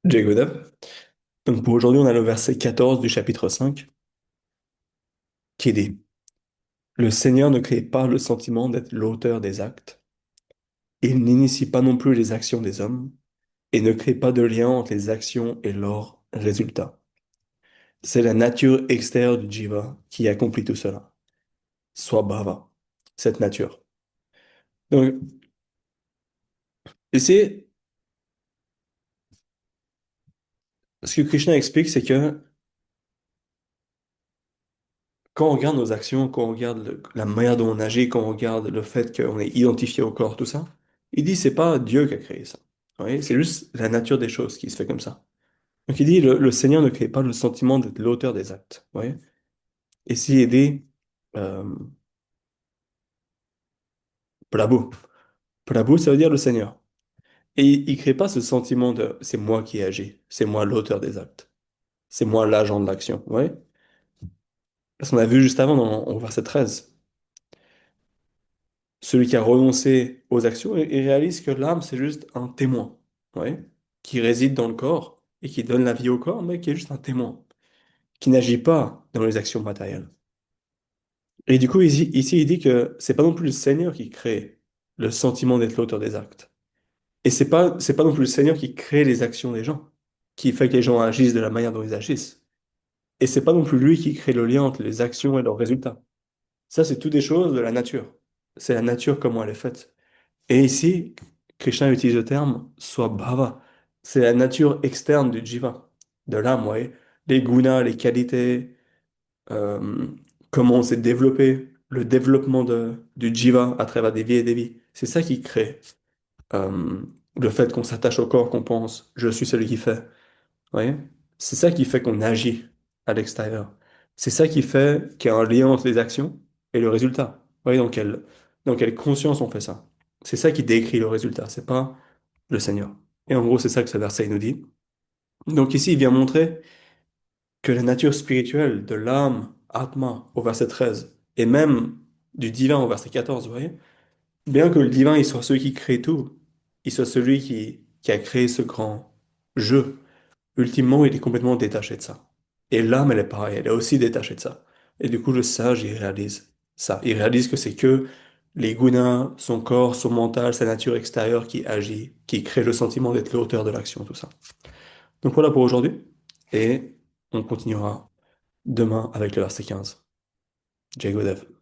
Jagodev. Donc pour aujourd'hui, on a le verset 14 du chapitre 5 qui dit: Le Seigneur ne crée pas le sentiment d'être l'auteur des actes. Il n'initie pas non plus les actions des hommes et ne crée pas de lien entre les actions et leurs résultats. C'est la nature extérieure du Jiva qui accomplit tout cela. Swabhava, cette nature. Donc ici, ce que Krishna explique, c'est que quand on regarde nos actions, quand on regarde la manière dont on agit, quand on regarde le fait qu'on est identifié au corps, tout ça, il dit c'est pas Dieu qui a créé ça. Vous voyez, c'est juste la nature des choses qui se fait comme ça. Donc il dit le Seigneur ne crée pas le sentiment d'être l'auteur des actes. Vous voyez? Et s'il dit euh, Prabhu. Prabhu, ça veut dire le Seigneur. Et il crée pas ce sentiment de c'est moi qui ai agi, c'est moi l'auteur des actes, c'est moi l'agent de l'action. Vous voyez? Parce qu'on a vu juste avant au verset 13. Celui qui a renoncé aux actions, il réalise que l'âme, c'est juste un témoin, ouais, qui réside dans le corps et qui donne la vie au corps, mais qui est juste un témoin, qui n'agit pas dans les actions matérielles. Et du coup, ici, il dit que c'est pas non plus le Seigneur qui crée le sentiment d'être l'auteur des actes. Et c'est pas non plus le Seigneur qui crée les actions des gens, qui fait que les gens agissent de la manière dont ils agissent. Et c'est pas non plus lui qui crée le lien entre les actions et leurs résultats. Ça, c'est tout des choses de la nature. C'est la nature comment elle est faite. Et ici, Krishna utilise le terme swabhava. C'est la nature externe du jiva, de l'âme, ouais. Les gunas, les qualités, euh, comment on s'est développé, le développement du jiva à travers des vies et des vies. C'est ça qui crée euh, le fait qu'on s'attache au corps, qu'on pense, je suis celui qui fait. Ouais. C'est ça qui fait qu'on agit à l'extérieur. C'est ça qui fait qu'il y a un lien entre les actions et le résultat. Ouais, dans quelle conscience on fait ça. C'est ça qui décrit le résultat, c'est pas le Seigneur. Et en gros, c'est ça que ce verset nous dit. Donc ici, il vient montrer que la nature spirituelle de l'âme, Atma, au verset 13, et même du divin au verset 14, vous voyez, bien que le divin, il soit celui qui crée tout, il soit celui qui a créé ce grand jeu, ultimement, il est complètement détaché de ça. Et l'âme, elle est pareille, elle est aussi détachée de ça. Et du coup, le sage, il réalise ça. Il réalise que c'est que les gunas, son corps, son mental, sa nature extérieure qui agit, qui crée le sentiment d'être l'auteur de l'action, tout ça. Donc voilà pour aujourd'hui. Et on continuera demain avec le verset 15. Jai Gurudev.